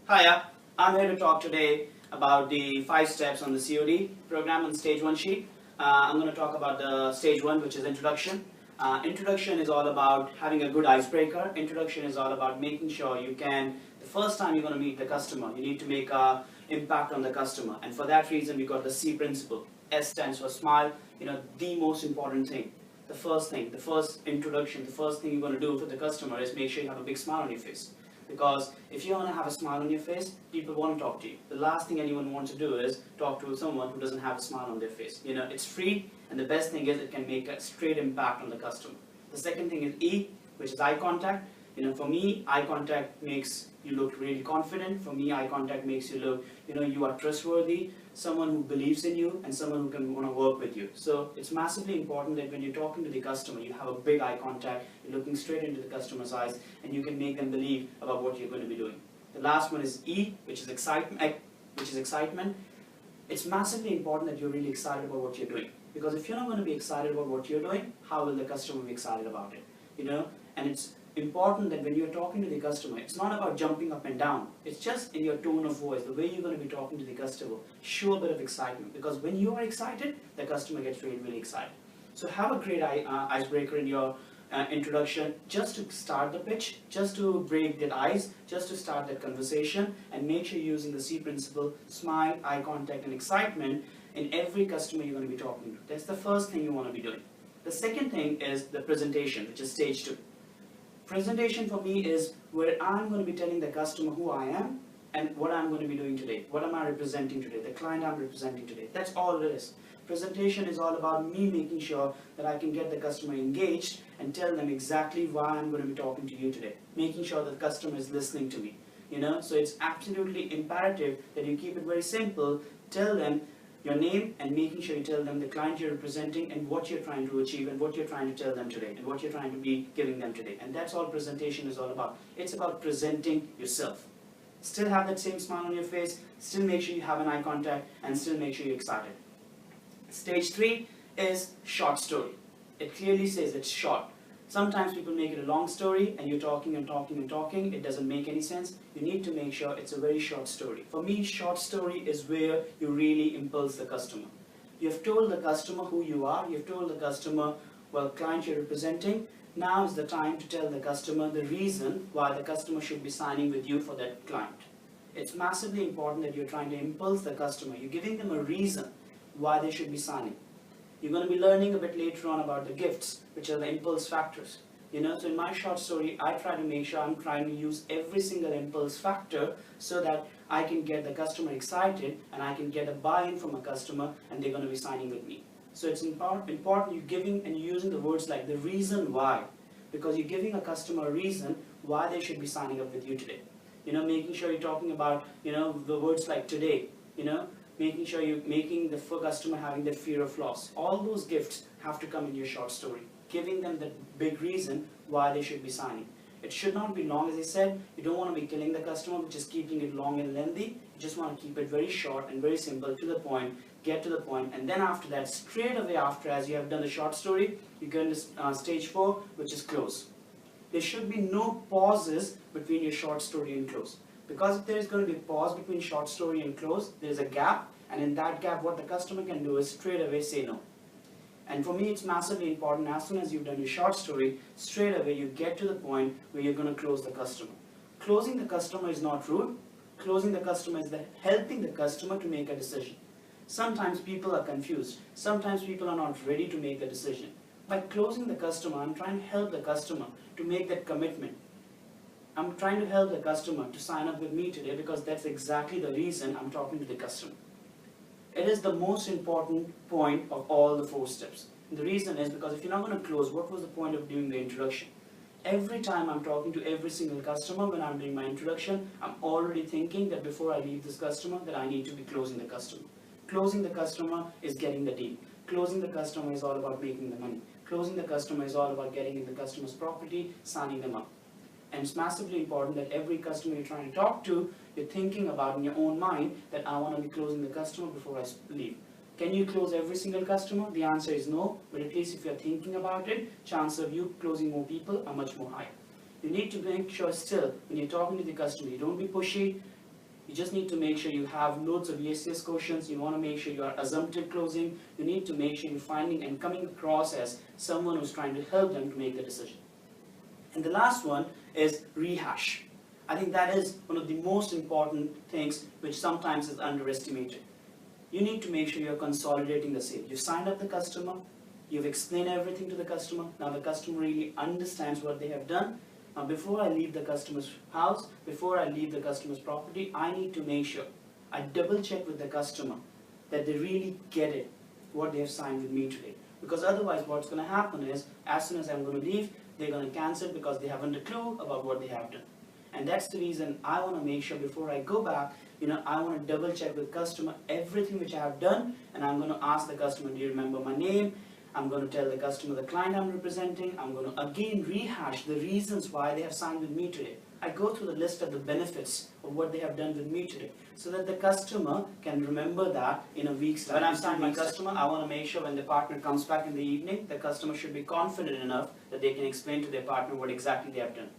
Hiya, I'm here to talk today about the 5 steps on the COD program on stage 1 sheet. I'm going to talk about the stage 1, which is introduction. Introduction is all about having a good icebreaker. Introduction is all about making sure you can, the first time you're going to meet the customer, you need to make an impact on the customer. And for that reason, we got the C principle. S stands for smile, the most important thing. The first thing, the first introduction, the first thing you're going to do for the customer is make sure you have a big smile on your face. Because if you want to have a smile on your face, people want to talk to you. The last thing anyone wants to do is talk to someone who doesn't have a smile on their face. It's free, and the best thing is it can make a straight impact on the customer. The second thing is E, which is eye contact. For me, eye contact makes you look really confident. For me, eye contact makes you look, you are trustworthy, someone who believes in you, and someone who can want to work with you. So it's massively important that when you're talking to the customer, you have a big eye contact, you're looking straight into the customer's eyes, and you can make them believe about what you're going to be doing. The last one is E, which is excitement. It's massively important that you're really excited about what you're doing. Because if you're not going to be excited about what you're doing, how will the customer be excited about it? And it's important that when you're talking to the customer, it's not about jumping up and down. It's just in your tone of voice, the way you're going to be talking to the customer, show a bit of excitement. Because when you are excited, the customer gets really, really excited. So have a great icebreaker in your introduction, just to start the pitch, just to break the ice, just to start that conversation, and make sure you're using the C principle, smile, eye contact, and excitement in every customer you're going to be talking to. That's the first thing you want to be doing. The second thing is the presentation, which is stage 2. Presentation for me is where I'm going to be telling the customer who I am and what I'm going to be doing today. What am I representing today? The client I'm representing today. That's all it is. Presentation is all about me making sure that I can get the customer engaged and tell them exactly why I'm going to be talking to you today. Making sure that the customer is listening to me. So it's absolutely imperative that you keep it very simple. Tell them your name and making sure you tell them the client you're representing and what you're trying to achieve and what you're trying to tell them today and what you're trying to be giving them today. And that's all presentation is all about. It's about presenting yourself. Still have that same smile on your face, still make sure you have an eye contact, and still make sure you're excited. Stage 3 is short story. It clearly says it's short. Sometimes people make it a long story and you're talking and talking and talking. It doesn't make any sense. You need to make sure it's a very short story. For me, short story is where you really impulse the customer. You've told the customer who you are. You've told the customer, well, client you're representing. Now is the time to tell the customer the reason why the customer should be signing with you for that client. It's massively important that you're trying to impulse the customer. You're giving them a reason why they should be signing. You're going to be learning a bit later on about the gifts, which are the impulse factors. So in my short story, I try to make sure I'm trying to use every single impulse factor so that I can get the customer excited and I can get a buy-in from a customer and they're going to be signing with me. So it's important you're giving and using the words like the reason why, because you're giving a customer a reason why they should be signing up with you today. Making sure you're talking about, the words like today, making sure you're making the customer having that fear of loss. All those gifts have to come in your short story, giving them the big reason why they should be signing. It should not be long, as I said. You don't want to be killing the customer with just keeping it long and lengthy. You just want to keep it very short and very simple, to the point, get to the point, and then after that, straight away after, as you have done the short story, you go into stage 4, which is close. There should be no pauses between your short story and close. Because if there is going to be a pause between short story and close, there is a gap, and in that gap what the customer can do is straight away say no. And for me it's massively important, as soon as you've done your short story, straight away you get to the point where you're going to close the customer. Closing the customer is not rude. Closing the customer is helping the customer to make a decision. Sometimes people are confused. Sometimes people are not ready to make a decision. By closing the customer, I'm trying to help the customer to make that commitment. I'm trying to help the customer to sign up with me today because that's exactly the reason I'm talking to the customer. It is the most important point of all the 4 steps. And the reason is because if you're not going to close, what was the point of doing the introduction? Every time I'm talking to every single customer, when I'm doing my introduction, I'm already thinking that before I leave this customer, that I need to be closing the customer. Closing the customer is getting the deal. Closing the customer is all about making the money. Closing the customer is all about getting in the customer's property, signing them up. And it's massively important that every customer you're trying to talk to, you're thinking about in your own mind that I want to be closing the customer before I leave. Can you close every single customer? The answer is no, but at least if you're thinking about it, chances of you closing more people are much more higher. You need to make sure still, when you're talking to the customer, you don't be pushy, You just need to make sure you have loads of yes questions. You want to make sure you are assumptive closing. You need to make sure you're finding and coming across as someone who's trying to help them to make the decision. And the last one is rehash. I think that is one of the most important things which sometimes is underestimated. You need to make sure you're consolidating the sale. You've signed up the customer, you've explained everything to the customer, now the customer really understands what they have done. Now before I leave the customer's house, before I leave the customer's property, I need to make sure I double check with the customer that they really get it, what they have signed with me today. Because otherwise what's going to happen is, as soon as I'm going to leave, they're going to cancel because they haven't a clue about what they have done. And that's the reason I want to make sure before I go back, I want to double check with customer everything which I have done, and I'm going to ask the customer, do you remember my name? I'm going to tell the customer the client I'm representing. I'm going to again rehash the reasons why they have signed with me today. I go through the list of the benefits of what they have done with me today, so that the customer can remember that in a week's time. When I'm signing my customer, I want to make sure when the partner comes back in the evening, the customer should be confident enough that they can explain to their partner what exactly they have done.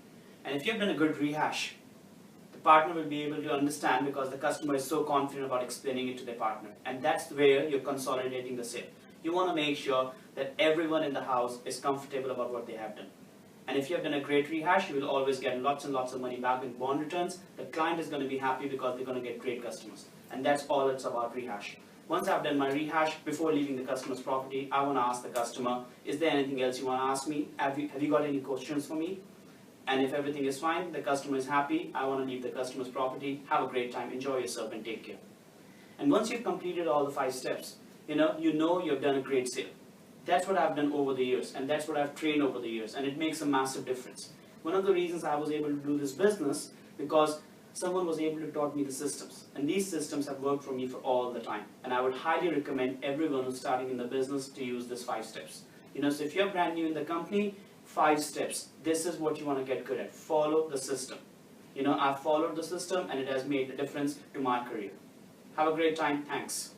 And if you have done a good rehash, the partner will be able to understand because the customer is so confident about explaining it to their partner. And that's where you're consolidating the sale. You want to make sure that everyone in the house is comfortable about what they have done. And if you have done a great rehash, you will always get lots and lots of money back in bond returns. The client is going to be happy because they're going to get great customers. And that's all it's about rehash. Once I've done my rehash, before leaving the customer's property, I want to ask the customer, is there anything else you want to ask me? Have you got any questions for me? And if everything is fine, the customer is happy, I want to leave the customer's property. Have a great time, enjoy yourself and take care. And once you've completed all the 5 steps, you know you've done a great sale. That's what I've done over the years, and that's what I've trained over the years, and it makes a massive difference. One of the reasons I was able to do this business, because someone was able to taught me the systems, and these systems have worked for me for all the time. And I would highly recommend everyone who's starting in the business to use this 5 steps. So if you're brand new in the company, 5 steps. This is what you want to get good at. Follow the system. I've followed the system, and it has made a difference to my career. Have a great time. Thanks.